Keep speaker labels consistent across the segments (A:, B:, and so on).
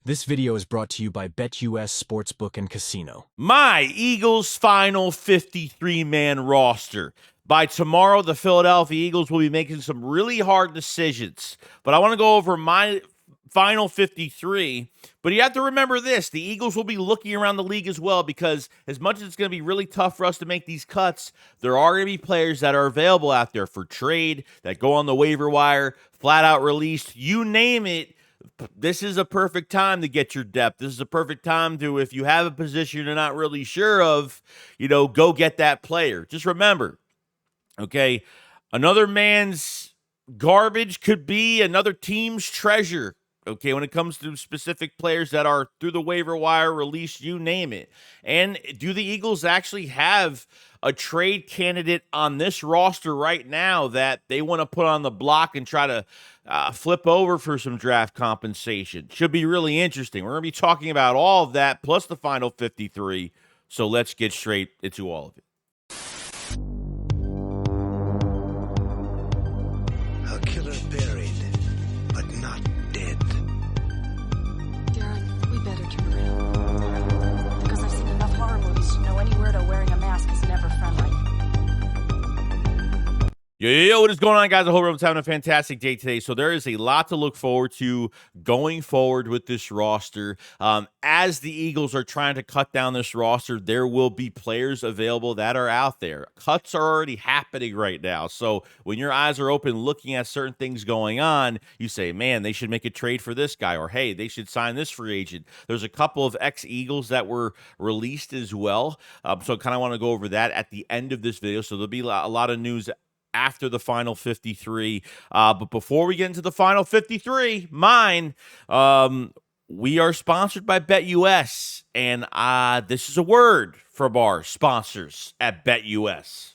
A: This video is brought to you by BetUS Sportsbook and Casino.
B: My Eagles' final 53-man roster. By tomorrow, the Philadelphia Eagles will be making some really hard decisions. But I want to go over my final 53. But you have to remember this. The Eagles will be looking around the league as well, because as much as it's going to be really tough for us to make these cuts, there are going to be players that are available out there for trade, that go on the waiver wire, flat out released, you name it. This is a perfect time to get your depth. This is a perfect time to, if you have a position you're not really sure of, go get that player. Just remember, okay, another man's garbage could be another team's treasure, okay, when it comes to specific players that are through the waiver wire, release, you name it. And do the Eagles actually have a trade candidate on this roster right now that they want to put on the block and try to flip over for some draft compensation? Should be really interesting. We're going to be talking about all of that, plus the final 53. So let's get straight into all of it.
C: A killer buried, but not dead.
D: Darren, we better turn around. Because I've seen enough horror movies to know any weirdo wearing a mask is never friendly.
B: Yo, what is going on, guys? I hope everyone's having a fantastic day today. So there is a lot to look forward to going forward with this roster. As the Eagles are trying to cut down this roster, there will be players available that are out there. Cuts are already happening right now. So when your eyes are open looking at certain things going on, you say, man, they should make a trade for this guy, or hey, they should sign this free agent. There's a couple of ex-Eagles that were released as well. So I kind of want to go over that at the end of this video. So there'll be a lot of news after the final 53. But before we get into the final 53, we are sponsored by BetUS. And this is a word from our sponsors at BetUS.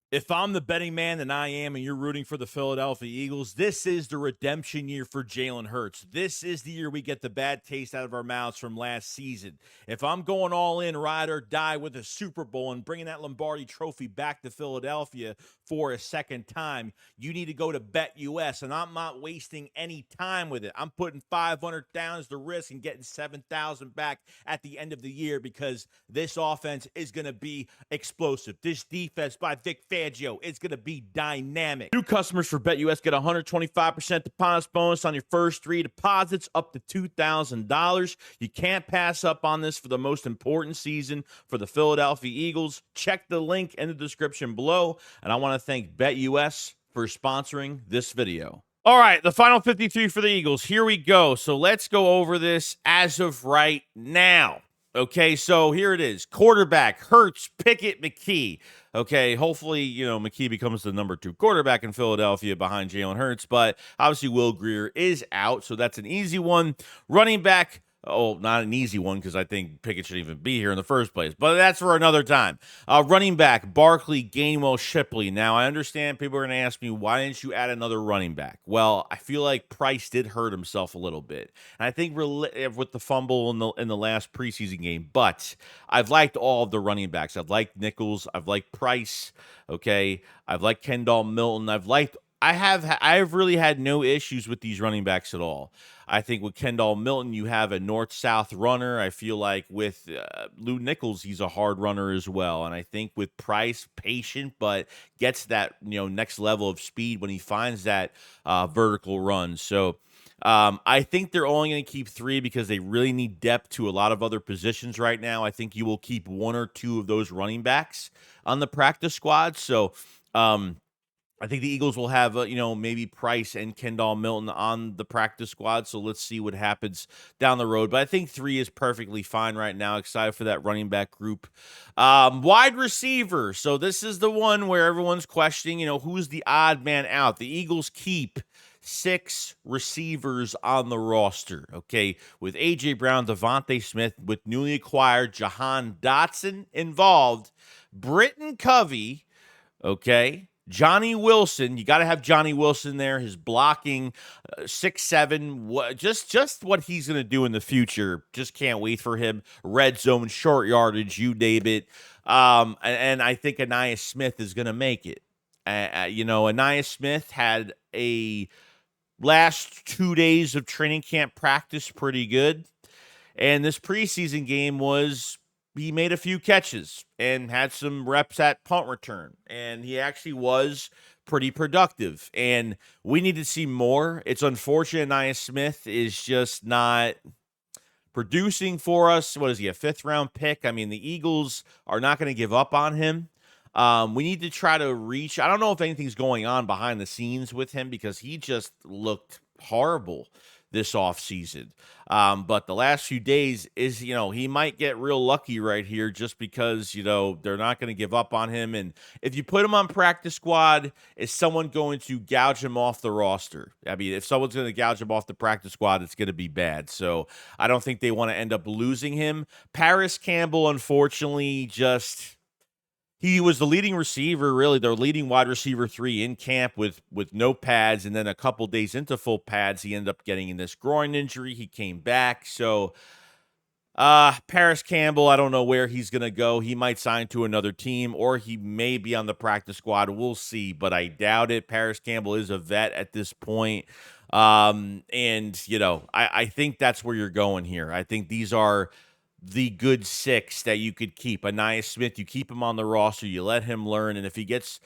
B: If I'm the betting man, then I am, and you're rooting for the Philadelphia Eagles, this is the redemption year for Jalen Hurts. This is the year we get the bad taste out of our mouths from last season. If I'm going all in, ride or die with a Super Bowl and bringing that Lombardi trophy back to Philadelphia for a second time, you need to go to BetUS, and I'm not wasting any time with it. I'm putting $500 down as the risk and getting $7,000 back at the end of the year, because this offense is going to be explosive. This defense by Vic Fangio, it's going to be dynamic. New customers for BetUS get 125% deposit bonus on your first 3 deposits up to $2,000. You can't pass up on this for the most important season for the Philadelphia Eagles. Check the link in the description below, and I want to thank BetUS for sponsoring this video. All right, the final 53 for the Eagles. Here we go. So let's go over this as of right now. Okay, so here it is. Quarterback, Hurts, Pickett, McKee. Okay, hopefully, McKee becomes the number 2 quarterback in Philadelphia behind Jalen Hurts, but obviously Will Grier is out, so that's an easy one. Running back, not an easy one, because I think Pickett shouldn't even be here in the first place, but that's for another time. Running back, Barkley, Gainwell, Shipley. Now, I understand people are going to ask me, why didn't you add another running back? Well, I feel like Price did hurt himself a little bit, and I think with the fumble in the last preseason game, but I've liked all of the running backs. I've liked Nichols. I've liked Price, okay? I've liked Kendall Milton. I have really had no issues with these running backs at all. I think with Kendall Milton, you have a north-south runner. I feel like with Lou Nichols, he's a hard runner as well. And I think with Price, patient, but gets that next level of speed when he finds that vertical run. So I think they're only going to keep 3 because they really need depth to a lot of other positions right now. I think you will keep 1 or 2 of those running backs on the practice squad. So I think the Eagles will have, maybe Price and Kendall Milton on the practice squad. So let's see what happens down the road. But I think 3 is perfectly fine right now. Excited for that running back group. Wide receiver. So this is the one where everyone's questioning, who's the odd man out. The Eagles keep 6 receivers on the roster, okay, with A.J. Brown, Devontae Smith, with newly acquired Jahan Dotson involved, Britton Covey, okay, Johnny Wilson. You got to have Johnny Wilson there. His blocking, 6'7", just what he's going to do in the future. Just can't wait for him. Red zone, short yardage, you name it. And I think Ainias Smith is going to make it. Ainias Smith had a last 2 days of training camp practice pretty good. And this preseason game he made a few catches and had some reps at punt return. And he actually was pretty productive. And we need to see more. It's unfortunate Nia Smith is just not producing for us. What is he, a 5th-round pick? I mean, the Eagles are not going to give up on him. We need to try to reach. I don't know if anything's going on behind the scenes with him because he just looked horrible this offseason. But the last few days is, he might get real lucky right here just because, they're not going to give up on him. And if you put him on practice squad, is someone going to gouge him off the roster? I mean, if someone's going to gouge him off the practice squad, it's going to be bad. So I don't think they want to end up losing him. Paris Campbell, unfortunately, he was the leading receiver, really, their leading wide receiver 3 in camp with no pads. And then a couple days into full pads, he ended up getting in this groin injury. He came back. So Paris Campbell, I don't know where he's going to go. He might sign to another team or he may be on the practice squad. We'll see, but I doubt it. Paris Campbell is a vet at this point. I think that's where you're going here. I think these are the good 6 that you could keep. Nia Smith, you keep him on the roster, you let him learn, and if he gets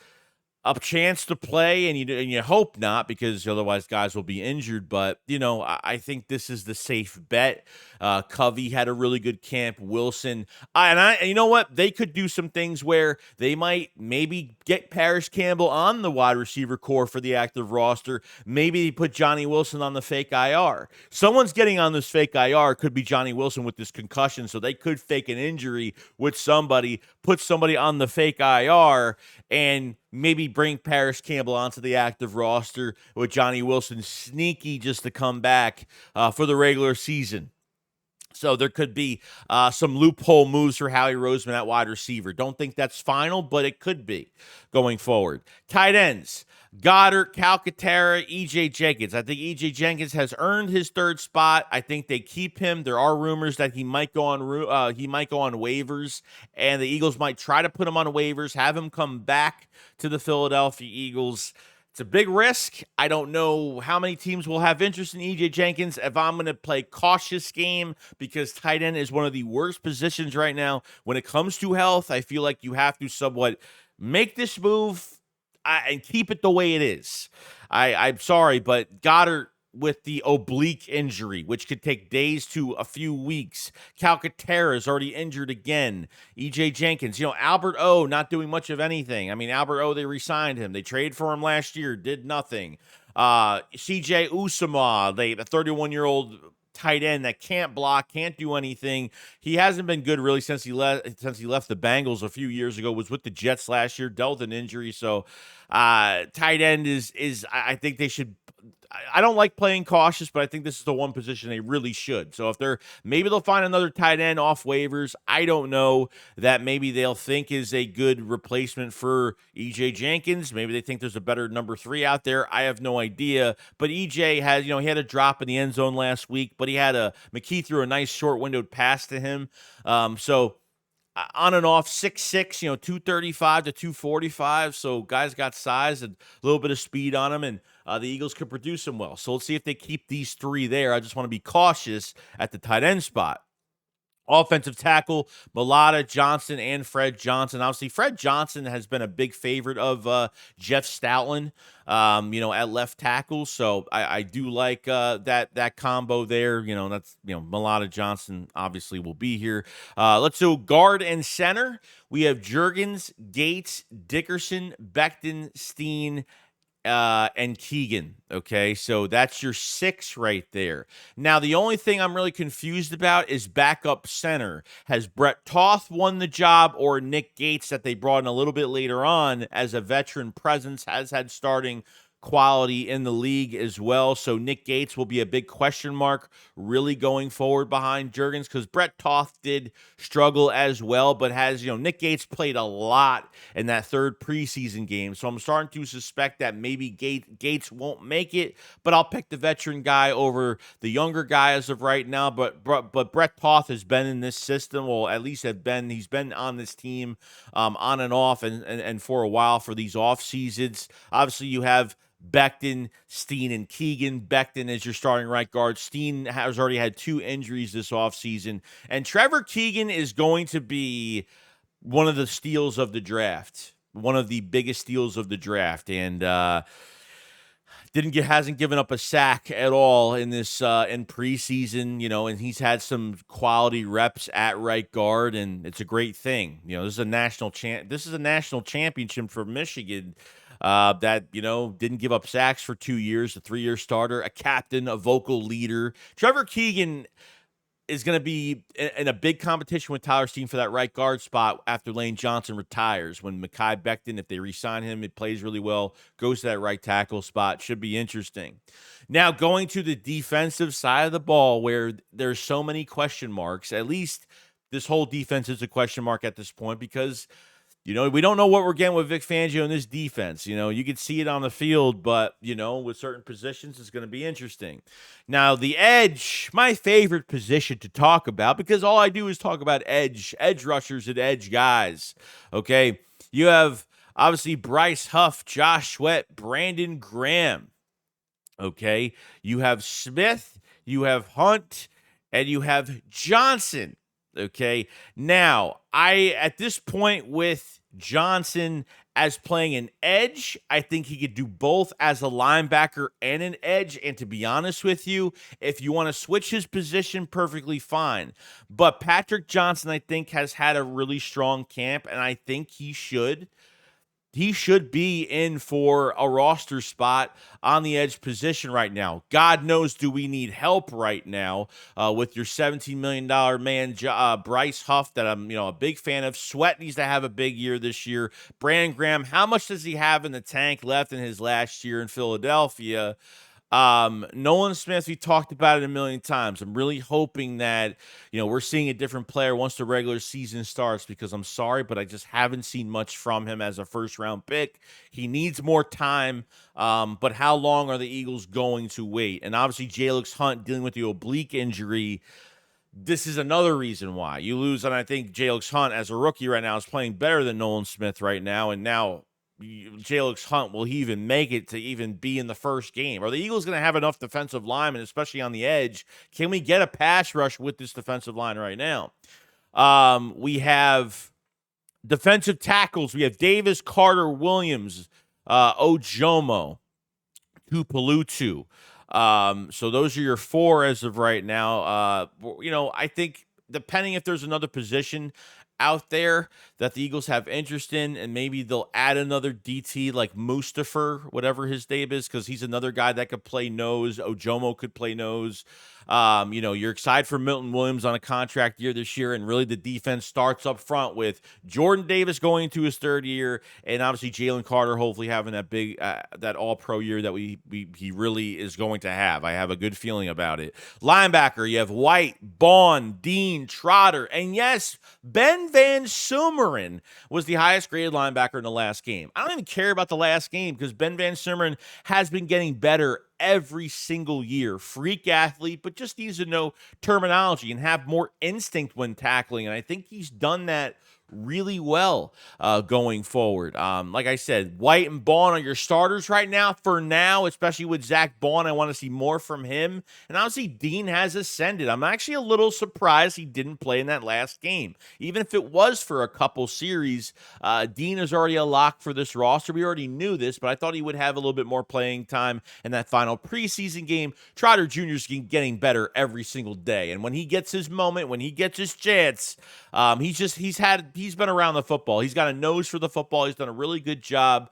B: a chance to play, and you hope not, because otherwise guys will be injured, but, I think this is the safe bet. Covey had a really good camp. Wilson, and you know what? They could do some things where they might maybe get Paris Campbell on the wide receiver core for the active roster. Maybe they put Johnny Wilson on the fake IR. Someone's getting on this fake IR. Could be Johnny Wilson with this concussion, so they could fake an injury with somebody, put somebody on the fake IR, and maybe bring Paris Campbell onto the active roster with Johnny Wilson sneaky just to come back for the regular season. So there could be some loophole moves for Howie Roseman at wide receiver. Don't think that's final, but it could be going forward. Tight ends, Goddard, Calcaterra, E.J. Jenkins. I think E.J. Jenkins has earned his 3rd spot. I think they keep him. There are rumors that he might go on waivers, and the Eagles might try to put him on waivers, have him come back to the Philadelphia Eagles. It's a big risk. I don't know how many teams will have interest in E.J. Jenkins. If I'm going to play cautious game, because tight end is one of the worst positions right now when it comes to health, I feel like you have to somewhat make this move and keep it the way it is. I'm sorry, but Goddard with the oblique injury, which could take days to a few weeks. Calcaterra is already injured again. E.J. Jenkins, Albert O not doing much of anything. I mean, Albert O, they re-signed him. They traded for him last year, did nothing. C.J. Usama, the 31-year-old tight end that can't block, can't do anything. He hasn't been good really since he left the Bengals a few years ago. Was with the Jets last year, dealt an injury. So tight end is I think they should. I don't like playing cautious, but I think this is the one position they really should. So if maybe they'll find another tight end off waivers. I don't know, that maybe they'll think is a good replacement for E.J. Jenkins. Maybe they think there's a better number 3 out there. I have no idea. But E.J. has, he had a drop in the end zone last week, but McKee threw a nice short windowed pass to him. So on and off, 6'6", 235 to 245. So guys got size and a little bit of speed on him, and the Eagles could produce him well. So let's see if they keep these 3 there. I just want to be cautious at the tight end spot. Offensive tackle, Mulata, Johnson, and Fred Johnson. Obviously, Fred Johnson has been a big favorite of Jeff Stoutland, at left tackle. So I do like that combo there. That's, Mulata, Johnson obviously will be here. Let's do guard and center. We have Juergens, Gates, Dickerson, Becton, Steen, and Keegan. Okay, so that's your 6 right there. Now, the only thing I'm really confused about is backup center. Has Brett Toth won the job, or Nick Gates, that they brought in a little bit later on as a veteran presence, has had starting quality in the league as well. So Nick Gates will be a big question mark really going forward behind Juergens, because Brett Toth did struggle as well, but has, Nick Gates played a lot in that 3rd preseason game. So I'm starting to suspect that maybe Gates won't make it, but I'll pick the veteran guy over the younger guy as of right now. But Brett Toth has been in this system, well, at least he's been on this team on and off and for a while for these off seasons. Obviously, you have Becton, Steen, and Keegan. Becton is your starting right guard. Steen has already had 2 injuries this offseason. And Trevor Keegan is going to be one of the steals of the draft, one of the biggest steals of the draft. And hasn't given up a sack at all in this in preseason, and he's had some quality reps at right guard, and it's a great thing. This is a national championship for Michigan that didn't give up sacks for 2 years, a 3-year starter, a captain, a vocal leader. Trevor Keegan is going to be in a big competition with Tyler Steen for that right guard spot after Lane Johnson retires. When Mekhi Becton, if they re-sign him, it plays really well, goes to that right tackle spot. Should be interesting. Now, going to the defensive side of the ball where there's so many question marks, at least this whole defense is a question mark at this point because we don't know what we're getting with Vic Fangio in this defense. You can see it on the field, but, with certain positions, it's going to be interesting. Now, the edge, my favorite position to talk about, because all I do is talk about edge rushers and edge guys, okay? You have, obviously, Bryce Huff, Josh Sweat, Brandon Graham, okay? You have Smith, you have Hunt, and you have Johnson. Okay. Now, at this point with Johnson as playing an edge, I think he could do both as a linebacker and an edge. And to be honest with you, if you want to switch his position, perfectly fine. But Patrick Johnson, I think, has had a really strong camp, and I think he should be in for a roster spot on the edge position right now. God knows, do we need help right now with your $17 million man, Bryce Huff, that I'm a big fan of. Sweat needs to have a big year this year. Brandon Graham, how much does he have in the tank left in his last year in Philadelphia? Nolan Smith, we talked about it a million times. I'm really hoping that, we're seeing a different player once the regular season starts, because I'm sorry, but I just haven't seen much from him as a first-round pick. He needs more time, but how long are the Eagles going to wait? And obviously, Jalix Hunt dealing with the oblique injury. This is another reason why you lose, and I think Jalix Hunt, as a rookie right now, is playing better than Nolan Smith right now, and now Jalix Hunt, will he even make it to even be in the first game? Are the Eagles going to have enough defensive linemen, especially on the edge? Can we get a pass rush with this defensive line right now? We have defensive tackles. We have Davis, Carter, Williams, Ojomo, Tupelutu. So those are your 4 as of right now. I think depending if there's another position out there that the Eagles have interest in, and maybe they'll add another DT like Mustafa, whatever his name is, because he's another guy that could play nose. Ojomo could play nose. You're excited for Milton Williams on a contract year this year, and really the defense starts up front with Jordan Davis going into his 3rd year, and obviously Jalen Carter hopefully having that big that all-pro year that he really is going to have. I have a good feeling about it. Linebacker, you have White, Bond, Dean, Trotter, and yes, Ben Van Sumeren was the highest graded linebacker in the last game. I don't even care about the last game because Ben Van Sumeren has been getting better every single year. Freak athlete, but just needs to know terminology and have more instinct when tackling. And I think he's done that really well going forward. Like I said, White and Bond are your starters right now. For now, especially with Zach Bond, I want to see more from him. And obviously, Dean has ascended. I'm actually a little surprised he didn't play in that last game. Even if it was for a couple series, Dean is already a lock for this roster. We already knew this, but I thought he would have a little bit more playing time in that final preseason game. Trotter Jr. is getting better every single day. And when he gets his moment, when he gets his chance, he's been around the football. He's got a nose for the football. He's done a really good job.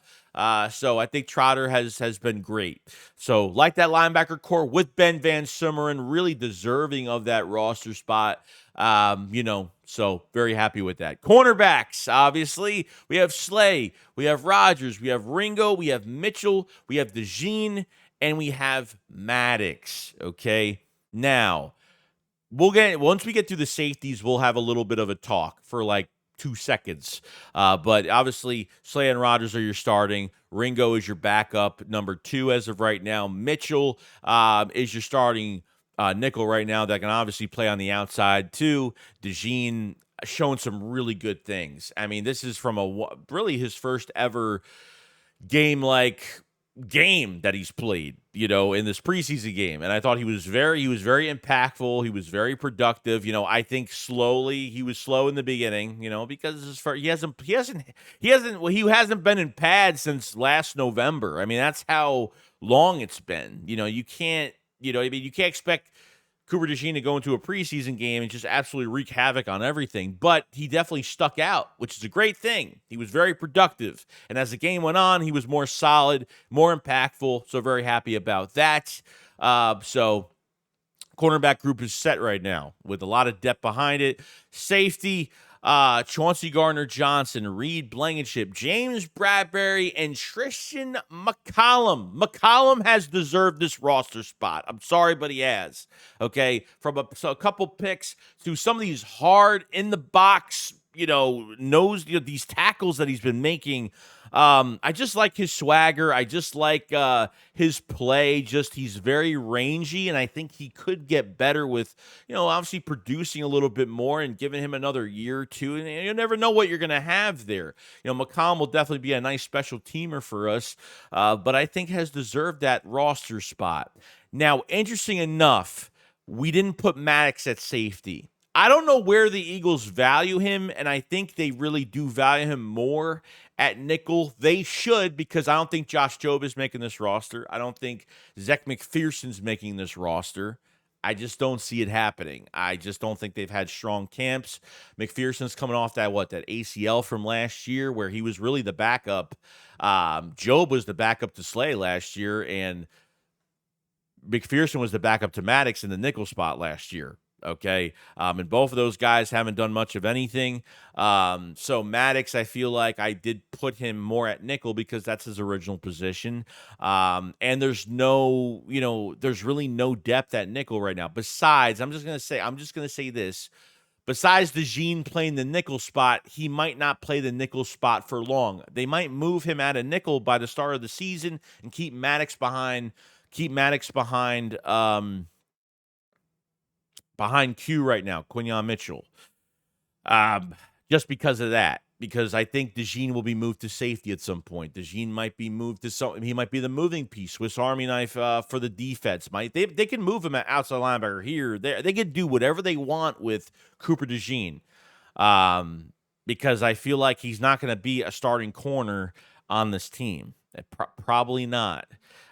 B: So I think Trotter has been great. So like that linebacker core with Ben Van Sumeren, really deserving of that roster spot. So very happy with that. Cornerbacks, obviously, we have Slay, we have Rogers, we have Ringo, we have Mitchell, we have DeJean, and we have Maddox. Okay, now once we get through the safeties, we'll have a little bit of a talk for like 2 seconds. But obviously, Slay and Rogers are your starting. Ringo is your backup, number 2 as of right now. Mitchell is your starting nickel right now that can obviously play on the outside too. DeJean showing some really good things. I mean, this is from really his first ever game like game that he's played, in this preseason game. And I thought he was very impactful. He was very productive. I think he was slow in the beginning, because he hasn't been in pads since last November. I mean, that's how long it's been. You can't, you can't expect Cooper DeJean to go into a preseason game and just absolutely wreak havoc on everything. But he definitely stuck out, which is a great thing. He was very productive. And as the game went on, he was more solid, more impactful. So very happy about that. So cornerback group is set right now with a lot of depth behind it. Safety, Chauncey Gardner-Johnson, Reed Blankenship, James Bradbury, and Tristan McCollum. McCollum has deserved this roster spot. I'm sorry, but he has. Okay, from a couple picks to some of these hard in the box, these tackles that he's been making. I just like his swagger. I just like his play. He's very rangy, and I think he could get better with, obviously producing a little bit more and giving him another year or two. And you never know what you're going to have there. McCollum will definitely be a nice special teamer for us, but I think has deserved that roster spot. Now, interesting enough, we didn't put Maddox at safety. I don't know where the Eagles value him, and I think they really do value him more at nickel. They should, because I don't think Josh Jobe is making this roster. I don't think Zech McPherson's making this roster. I just don't see it happening. I just don't think they've had strong camps. McPherson's coming off that ACL from last year where he was really the backup. Jobe was the backup to Slay last year, and McPherson was the backup to Maddox in the nickel spot last year. Okay. And both of those guys haven't done much of anything. So Maddox, I feel like I did put him more at nickel because that's his original position. And there's there's really no depth at nickel right now. Besides, I'm just going to say this. Besides DeJean playing the nickel spot, he might not play the nickel spot for long. They might move him out of nickel by the start of the season and keep Maddox behind Q right now, Quinyon Mitchell. Just because of that. Because I think DeJean will be moved to safety at some point. DeJean might be moved to something. He might be the moving piece, Swiss Army knife for the defense. They can move him at outside linebacker here. They can do whatever they want with Cooper DeJean. Because I feel like he's not going to be a starting corner on this team. Probably not.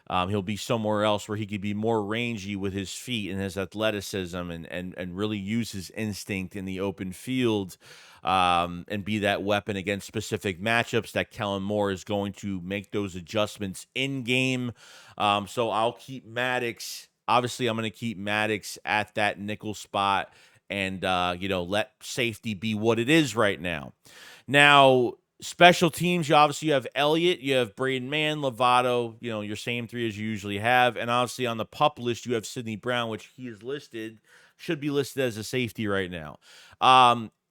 B: He'll be somewhere else where he could be more rangy with his feet and his athleticism and really use his instinct in the open field and be that weapon against specific matchups that Kellen Moore is going to make those adjustments in game. So I'll keep Maddox. Obviously, I'm going to keep Maddox at that nickel spot and, let safety be what it is right now. Now, special teams, you have Elliott, you have Braden Mann, Lovato, your same three as you usually have. And obviously on the PUP list, you have Sidney Brown, which he is should be listed as a safety right now.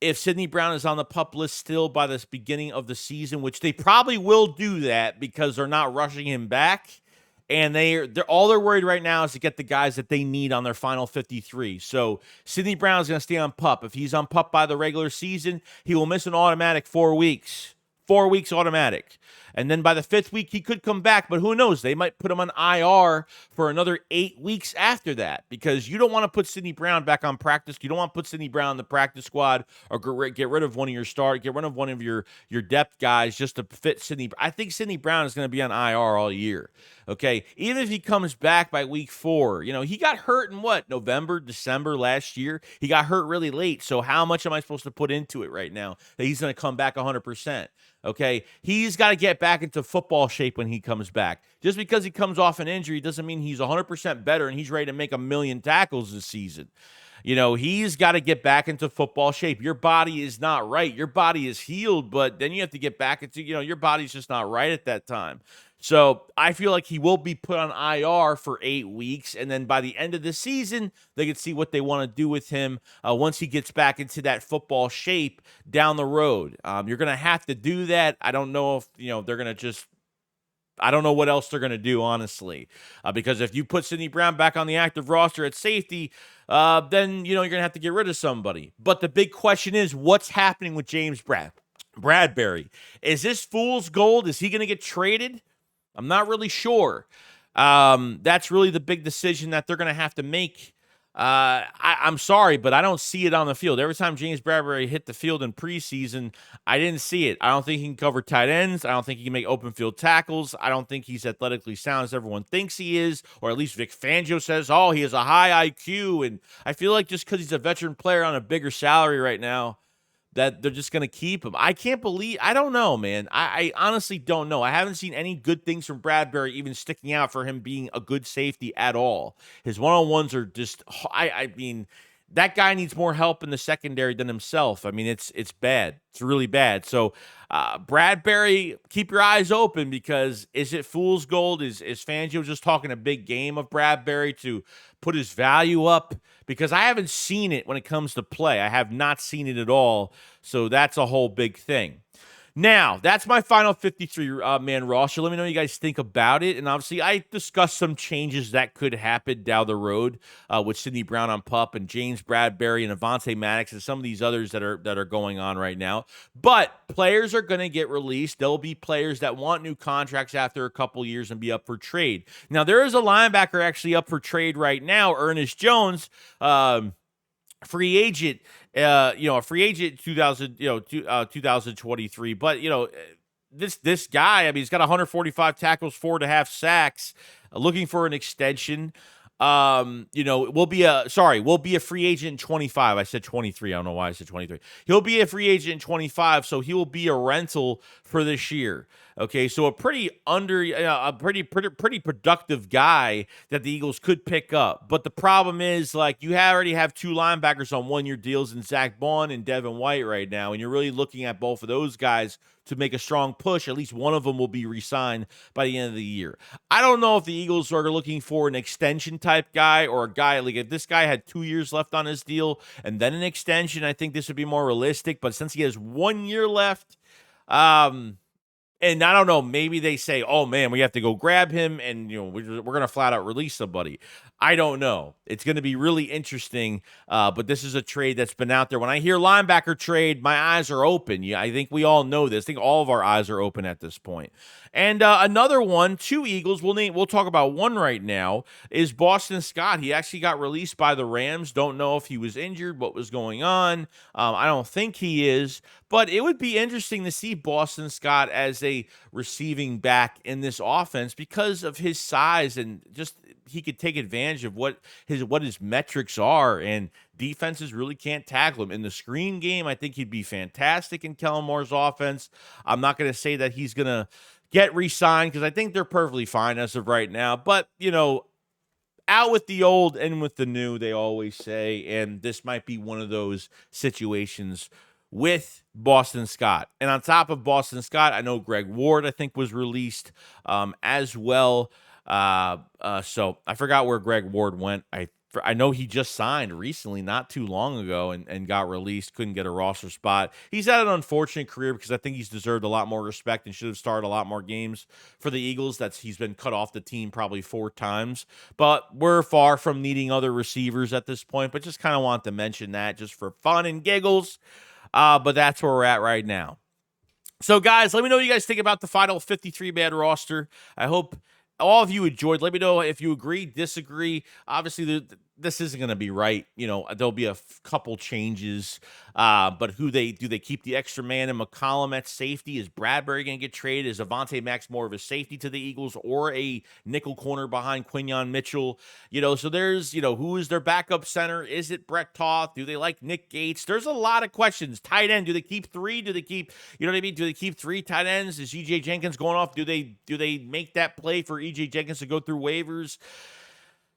B: If Sidney Brown is on the PUP list still by this beginning of the season, which they probably will do that because they're not rushing him back. And they're worried right now is to get the guys that they need on their final 53. So Sidney Brown is going to stay on PUP. If he's on PUP by the regular season, he will miss an automatic 4 weeks. 4 weeks automatic. And then by the 5th week, he could come back, but who knows? They might put him on IR for another 8 weeks after that because you don't want to put Sidney Brown back on practice. You don't want to put Sidney Brown on the practice squad or get rid of one of your depth guys just to fit Sidney. I think Sidney Brown is going to be on IR all year. Okay. Even if he comes back by week 4, he got hurt in November, December last year. He got hurt really late. So how much am I supposed to put into it right now that he's going to come back 100%? Okay. He's got to get back into football shape when he comes back. Just because he comes off an injury doesn't mean he's 100% better and he's ready to make 1 million tackles this season. He's got to get back into football shape. Your body is not right. Your body is healed, but then you have to get back into, your body's just not right at that time. So I feel like he will be put on IR for 8 weeks, and then by the end of the season, they can see what they want to do with him once he gets back into that football shape down the road. You're going to have to do that. I don't know if they're going to just. I don't know what else they're going to do, honestly, because if you put Sidney Brown back on the active roster at safety, then you're going to have to get rid of somebody. But the big question is, what's happening with James Bradbury? Is this fool's gold? Is he going to get traded? I'm not really sure. That's really the big decision that they're going to have to make. I'm sorry, but I don't see it on the field. Every time James Bradberry hit the field in preseason, I didn't see it. I don't think he can cover tight ends. I don't think he can make open field tackles. I don't think he's athletically sound as everyone thinks he is, or at least Vic Fangio says, oh, he has a high IQ. And I feel like just because he's a veteran player on a bigger salary right now, that they're just going to keep him. I don't know, man. I honestly don't know. I haven't seen any good things from Bradberry even sticking out for him being a good safety at all. His one-on-ones are just, I mean, that guy needs more help in the secondary than himself. I mean, it's bad. It's really bad. So Bradberry, keep your eyes open, because is it fool's gold? Is Fangio just talking a big game of Bradberry to put his value up? Because I haven't seen it when it comes to play. I have not seen it at all. So that's a whole big thing. Now, that's my final 53-man roster. Let me know what you guys think about it. And obviously, I discussed some changes that could happen down the road with Sidney Brown on PUP and James Bradberry and Avonte Maddox and some of these others that are going on right now. But players are going to get released. There'll be players that want new contracts after a couple years and be up for trade. Now, there is a linebacker actually up for trade right now, Ernest Jones, free agent. A free agent 2023. But this guy, I mean, he's got 145 tackles, 4.5 sacks, looking for an extension. Will be a free agent in 25. I said 23. I don't know why I said 23. He'll be a free agent in 25, so he will be a rental for this year. Okay, so a pretty productive guy that the Eagles could pick up. But the problem is, like, you already have two linebackers on 1-year deals in Zach Bond and Devin White right now, and you're really looking at both of those guys to make a strong push. At least one of them will be re-signed by the end of the year. I don't know if the Eagles are looking for an extension type guy, or a guy like, if this guy had 2 years left on his deal and then an extension, I think this would be more realistic. But since he has 1 year left, and I don't know, maybe they say, oh, man, we have to go grab him and, we're going to flat out release somebody. I don't know. It's going to be really interesting, but this is a trade that's been out there. When I hear linebacker trade, my eyes are open. Yeah, I think we all know this. I think all of our eyes are open at this point. And another one, two Eagles, we'll talk about one right now, is Boston Scott. He actually got released by the Rams. Don't know if he was injured, what was going on. I don't think he is, but it would be interesting to see Boston Scott as a receiving back in this offense because of his size, and just he could take advantage of what his metrics are, and defenses really can't tackle him. In the screen game, I think he'd be fantastic in Kellen Moore's offense. I'm not going to say that he's going to get re-signed, because I think they're perfectly fine as of right now. But, out with the old and with the new, they always say, and this might be one of those situations with Boston Scott. And on top of Boston Scott, I know Greg Ward, I think, was released as well. So I forgot where Greg Ward went. I know he just signed recently, not too long ago, and got released, couldn't get a roster spot. He's had an unfortunate career, because I think he's deserved a lot more respect and should have started a lot more games for the Eagles. He's been cut off the team probably 4 times. But we're far from needing other receivers at this point, but just kind of want to mention that just for fun and giggles. But that's where we're at right now. So, guys, let me know what you guys think about the final 53-man roster. I hope all of you enjoyed. Let me know if you agree, disagree. Obviously, this isn't going to be right. There'll be a couple changes. But do they keep the extra man in McCollum at safety? Is Bradberry going to get traded? Is Avonte Maddox more of a safety to the Eagles, or a nickel corner behind Quinyon Mitchell? So there's, who is their backup center? Is it Brett Toth? Do they like Nick Gates? There's a lot of questions. Tight end, do they keep 3? Do they keep, do they keep 3 tight ends? Is E.J. Jenkins going off? Do they make that play for E.J. Jenkins to go through waivers?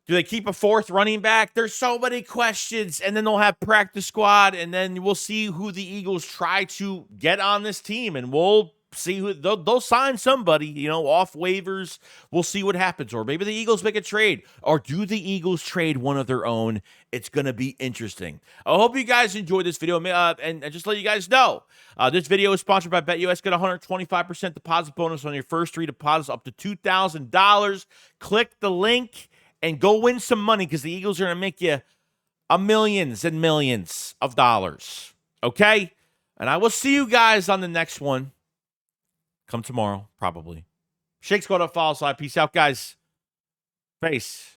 B: Do they keep a 4th running back? There's so many questions. And then they'll have practice squad, and then we'll see who the Eagles try to get on this team, and we'll see who they'll sign somebody, off waivers. We'll see what happens. Or maybe the Eagles make a trade. Or do the Eagles trade one of their own? It's going to be interesting. I hope you guys enjoyed this video. And just let you guys know, this video is sponsored by BetUS. Get a 125% deposit bonus on your first 3 deposits up to $2,000. Click the link and go win some money, because the Eagles are going to make you millions and millions of dollars. Okay? And I will see you guys on the next one. Come tomorrow, probably. Shake's going up, follow side. Peace out, guys. Face.